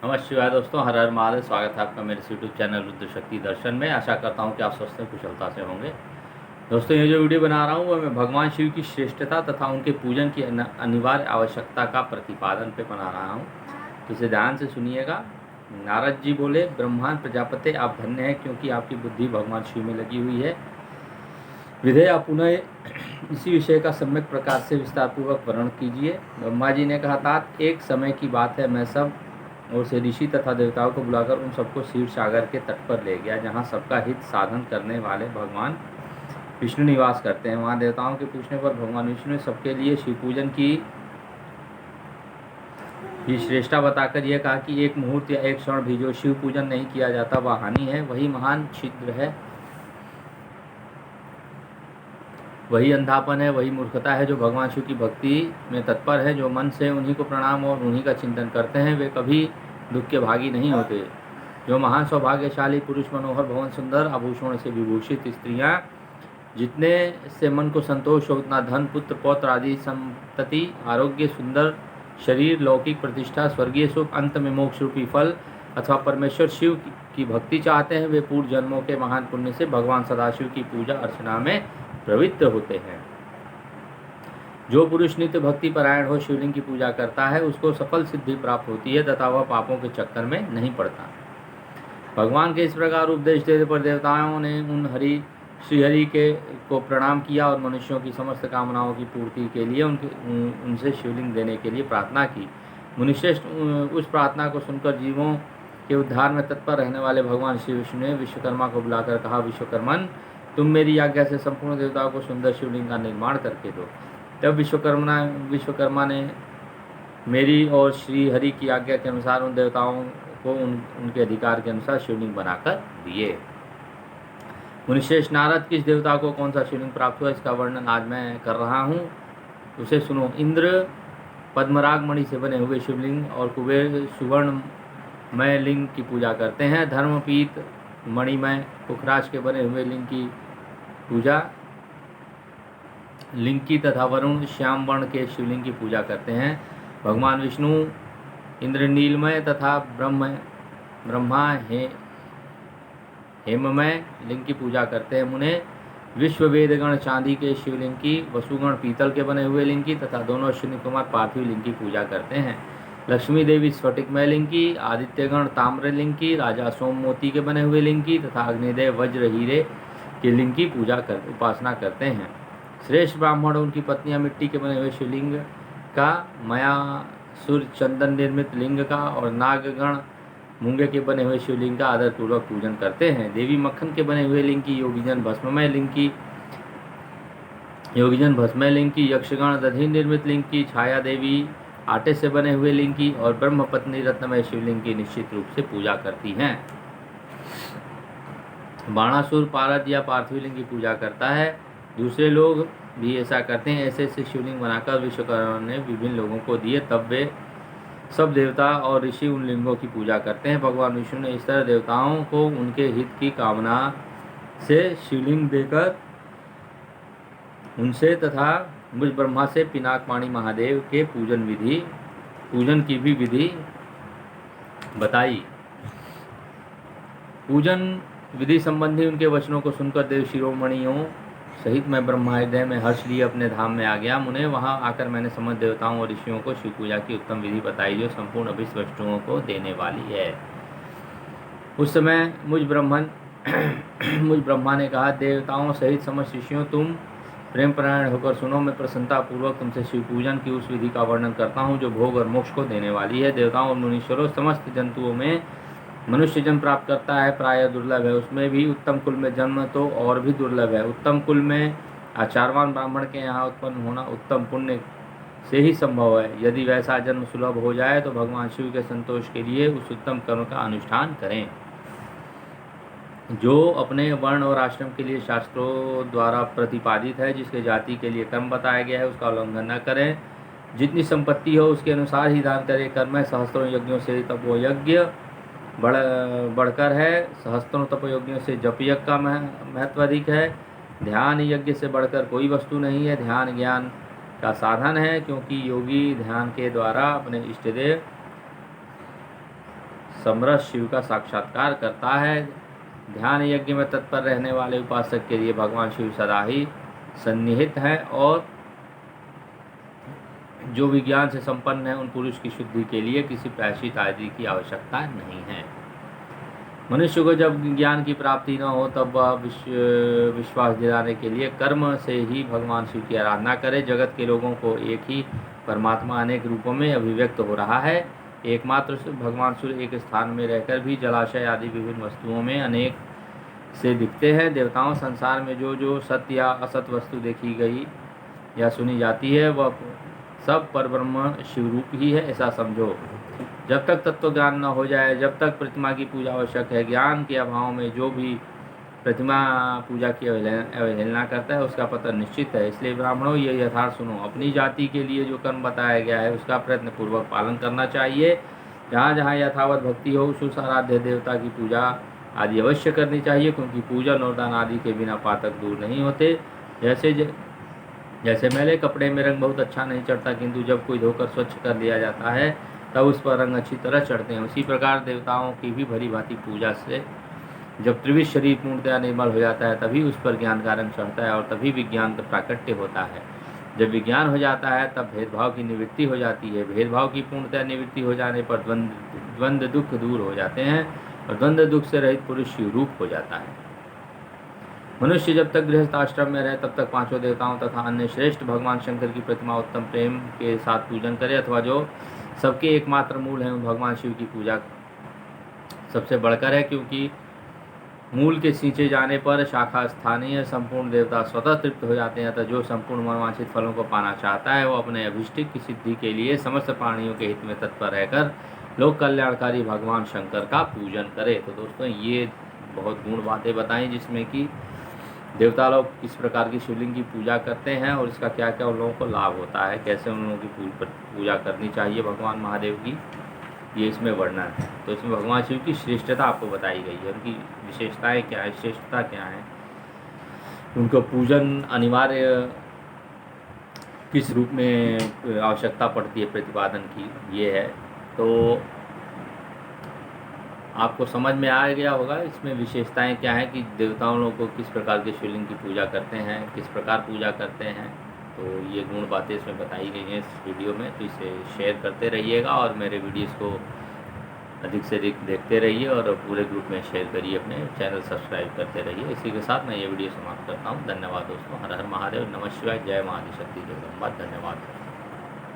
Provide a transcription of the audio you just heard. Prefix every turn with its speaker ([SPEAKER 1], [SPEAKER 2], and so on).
[SPEAKER 1] नमस्कार शिवाय दोस्तों, हर हर महादेव। स्वागत है आपका मेरे यूट्यूब चैनल रुद्र शक्ति दर्शन में। आशा करता हूं कि आप स्वस्थ कुशलता से होंगे। दोस्तों, ये जो वीडियो बना रहा हूं वो मैं भगवान शिव की श्रेष्ठता तथा उनके पूजन की अनिवार्य आवश्यकता का प्रतिपादन पे बना रहा हूं, तो इसे ध्यान से सुनिएगा। नारद जी बोले, ब्रह्मांड प्रजापति आप धन्य हैं, क्योंकि आपकी बुद्धि भगवान शिव में लगी हुई है। विधेय आप पुनः इसी विषय का सम्यक प्रकार से विस्तार पूर्वक वर्णन कीजिए। ब्रह्मा जी ने कहा था, एक समय की बात है, मैं सब और से ऋषि तथा देवताओं को बुलाकर उन सबको क्षीर सागर के तट पर ले गया, जहाँ सबका हित साधन करने वाले भगवान विष्णु निवास करते हैं। वहाँ देवताओं के पूछने पर भगवान विष्णु ने सबके लिए शिव पूजन की श्रेष्ठता बताकर यह कहा कि एक मुहूर्त या एक क्षण भी जो शिव पूजन नहीं किया जाता वह हानि है, वही महान छिद्र है, वही अंधापन है, वही मूर्खता है। जो भगवान शिव की भक्ति में तत्पर है, जो मन से उन्हीं को प्रणाम और उन्हीं का चिंतन करते हैं, वे कभी दुख के भागी नहीं होते। जो महान सौभाग्यशाली पुरुष, मनोहर भवन, सुंदर आभूषणों से विभूषित स्त्रियां, जितने से मन को संतोष हो, उतना धन, पुत्र, पौत्र आदि संतति, आरोग्य, सुंदर शरीर, लौकिक प्रतिष्ठा, स्वर्गीय सुख, अंत में मोक्ष रूपी फल अथवा परमेश्वर शिव की भक्ति चाहते हैं, वे पूर्व जन्मों के महान पुण्य से भगवान सदाशिव की पूजा अर्चना में प्रवृत्त होते हैं। जो पुरुष नित्य भक्ति परायण हो शिवलिंग की पूजा करता है, उसको सफल सिद्धि प्राप्त होती है तथा वह पापों के चक्कर में नहीं पड़ता। भगवान के इस प्रकार उपदेश देने पर देवताओं ने श्रीहरि के को प्रणाम किया और मनुष्यों की समस्त कामनाओं की पूर्ति के लिए उनसे शिवलिंग देने के लिए प्रार्थना की। मुनिश्रेष्ठ उस प्रार्थना को सुनकर जीवों के उद्धार में तत्पर रहने वाले भगवान श्री विष्णु ने विश्वकर्मा को बुलाकर कहा, विश्वकर्मन, तुम मेरी आज्ञा से संपूर्ण देवताओं को सुंदर शिवलिंग का निर्माण करके दो। तब विश्वकर्मा ने मेरी और श्री हरि की आज्ञा के अनुसार उन देवताओं को उनके अधिकार के अनुसार शिवलिंग बनाकर दिए। मुनिश्रेष्ठ नारद, किस देवता को कौन सा शिवलिंग प्राप्त हुआ, इसका वर्णन आज मैं कर रहा हूँ, उसे सुनो। इंद्र पद्मराग मणि से बने हुए शिवलिंग और कुबेर सुवर्णमय लिंग की पूजा करते हैं। धर्मपीत मणिमय पुखराज के बने हुए लिंग की पूजा लिंग की तथा वरुण श्याम वर्ण के शिवलिंग की पूजा करते हैं। भगवान विष्णु इंद्रनीलमय तथा ब्रह्मा हेममय लिंग की पूजा करते हैं। मुने विश्व वेदगण चांदी के शिवलिंग की, वसुगण पीतल के बने हुए लिंग की तथा दोनों अश्विनी कुमार पार्थिव लिंग की पूजा करते हैं। लक्ष्मी देवी स्फटिकमय लिंग की, आदित्यगण ताम्र लिंग की, राजा सोम मोती के बने हुए लिंग की तथा अग्निदेव वज्र हीरे के लिंग की उपासना करते हैं। श्रेष्ठ ब्राह्मण उनकी पत्नियां मिट्टी के बने हुए शिवलिंग का, मयासुर चंदन निर्मित लिंग का और नागगण मूंगे के बने हुए शिवलिंग का आदरपूर्वक पूजन करते हैं। देवी मक्खन के बने हुए लिंग की, योगीजन भस्ममय लिंग की, यक्षगण दधि निर्मित लिंग की, छाया देवी आटे से बने हुए लिंग की और ब्रह्म पत्नी रत्नमय शिवलिंग की निश्चित रूप से पूजा करती हैं। बाणासुर पारद या पार्थिव लिंग की पूजा करता है। दूसरे लोग भी ऐसा करते हैं। ऐसे ऐसे शिवलिंग बनाकर विश्वकर्मा ने विभिन्न लोगों को दिए। तब वे सब देवता और ऋषि उन लिंगों की पूजा करते हैं। भगवान विष्णु ने इस तरह देवताओं को उनके हित की कामना से शिवलिंग देकर उनसे तथा मुझ ब्रह्मा से पिनाकपाणी महादेव के पूजन की भी विधि बताई। पूजन विधि संबंधी उनके वचनों को सुनकर देव शिरोमणियों सहित मैं ब्रह्मा हृदय में हर्ष लिए अपने धाम में आ गया। मुने वहां आकर मैंने समस्त देवताओं और ऋषियों को शिव पूजा की उत्तम विधि बताई, जो संपूर्ण अभिष्ट वस्तुओं को देने वाली है। उस समय मुझ ब्रह्मा ने कहा, देवताओं सहित समस्त ऋषियों, तुम प्रेम परायण होकर सुनो। मैं प्रसन्नता पूर्वक तुमसे शिव पूजन की उस विधि का वर्णन करता हूँ जो भोग और मोक्ष को देने वाली है। देवताओं और मुनीश्वरों, समस्त जंतुओं में मनुष्य जन्म प्राप्त करता है, प्रायः दुर्लभ है। उसमें भी उत्तम कुल में जन्म तो और भी दुर्लभ है। उत्तम कुल में आचारवान ब्राह्मण के यहाँ उत्पन्न होना उत्तम पुण्य से ही संभव है। यदि वैसा जन्म सुलभ हो जाए तो भगवान शिव के संतोष के लिए उस उत्तम कर्म का अनुष्ठान करें। जो अपने वर्ण और आश्रम के लिए शास्त्रों द्वारा प्रतिपादित है, जिसके जाति के लिए कर्म बताया गया है, उसका उल्लंघन न करें। जितनी संपत्ति हो उसके अनुसार ही दान करें। कर्म है, सहस्त्रों यज्ञों से तपोयज्ञ बढ़कर है। सहस्त्रों तपोयज्ञों से जप यज्ञ का महत्व अधिक है। ध्यान यज्ञ से बढ़कर कोई वस्तु नहीं है। ध्यान ज्ञान का साधन है, क्योंकि योगी ध्यान के द्वारा अपने इष्टदेव समरस शिव का साक्षात्कार करता है। ध्यान यज्ञ में तत्पर रहने वाले उपासक के लिए भगवान शिव सदा ही सन्निहित हैं और जो विज्ञान से संपन्न है उन पुरुष की शुद्धि के लिए किसी प्रायश्चित आदि की आवश्यकता नहीं है। मनुष्य को जब ज्ञान की प्राप्ति न हो तब वह विश्वास दिलाने के लिए कर्म से ही भगवान शिव की आराधना करे। जगत के लोगों को एक ही परमात्मा अनेक रूपों में अभिव्यक्त हो रहा है। एकमात्र भगवान सूर्य एक स्थान में रहकर भी जलाशय आदि विभिन्न वस्तुओं में अनेक से दिखते हैं। देवताओं संसार में जो जो सत्य या असत वस्तु देखी गई या सुनी जाती है वह सब परब्रह्म शिवरूप ही है, ऐसा समझो। जब तक तत्व ज्ञान न हो जाए, जब तक प्रतिमा की पूजा आवश्यक है, ज्ञान के अभाव में जो भी प्रतिमा पूजा की अवहेलना करता है उसका पतन निश्चित है। इसलिए ब्राह्मणों, ये यथार्थ सुनो। अपनी जाति के लिए जो कर्म बताया गया है उसका प्रयत्न पूर्वक पालन करना चाहिए। जहाँ जहाँ यथावत भक्ति हो उस आराध्य देवता की पूजा आदि अवश्य करनी चाहिए, क्योंकि पूजन और दान आदि के बिना पातक दूर नहीं होते। जैसे मैले कपड़े में रंग बहुत अच्छा नहीं चढ़ता, किंतु जब कोई धोकर स्वच्छ कर लिया जाता है तब उस पर रंग अच्छी तरह चढ़ते हैं। उसी प्रकार देवताओं की भी भली भांति पूजा से जब त्रिविध शरीर पूर्णतया निर्मल हो जाता है तभी उस पर ज्ञान का रंग चढ़ता है और तभी विज्ञान का प्राकट्य होता है। जब विज्ञान हो जाता है तब भेदभाव की निवृत्ति हो जाती है। भेदभाव की पूर्णतया निवृत्ति हो जाने पर द्वंद्व दुख दूर हो जाते हैं और द्वंद्व दुख से रहित पुरुष शिवरूप हो जाता है। मनुष्य जब तक गृहस्थ आश्रम में रहे तब तक पांचों देवताओं तथा अन्य श्रेष्ठ भगवान शंकर की प्रतिमा उत्तम प्रेम के साथ पूजन करे, अथवा जो सबके एकमात्र मूल हैं उन भगवान शिव की पूजा सबसे बढ़कर है, क्योंकि मूल के सींचे जाने पर शाखा स्थानीय संपूर्ण देवता स्वतः तृप्त हो जाते हैं। अतः जो संपूर्ण मनोवांछित फलों को पाना चाहता है वो अपने अभिष्ट की सिद्धि के लिए समस्त प्राणियों के हित में तत्पर रहकर लोक कल्याणकारी भगवान शंकर का पूजन करे। तो दोस्तों, ये बहुत गुण बातें बताई जिसमें कि देवता लोग किस प्रकार की शिवलिंग की पूजा करते हैं और इसका क्या क्या उन लोगों को लाभ होता है, कैसे उन लोगों की पूजा करनी चाहिए भगवान महादेव की, ये इसमें वर्णन है। तो इसमें भगवान शिव की श्रेष्ठता आपको बताई गई है, उनकी विशेषताएं क्या है, श्रेष्ठता क्या है, उनको पूजन अनिवार्य किस रूप में आवश्यकता पड़ती है प्रतिपादन की, ये है। तो आपको समझ में आ गया होगा इसमें विशेषताएं क्या है कि देवताओं लोगों को किस प्रकार के शिवलिंग की पूजा करते हैं, किस प्रकार पूजा करते हैं। तो ये गुण बातें इसमें बताई गई हैं इस वीडियो में। तो इसे शेयर करते रहिएगा और मेरे वीडियोस को अधिक से अधिक देखते रहिए और पूरे ग्रुप में शेयर करिए, अपने चैनल सब्सक्राइब करते रहिए। इसी के साथ मैं ये वीडियो समाप्त करता हूँ। धन्यवाद दोस्तों। हर हर महादेव, नमः शिवाय, जय माँ आदिशक्ति जगदम्बा। धन्यवाद।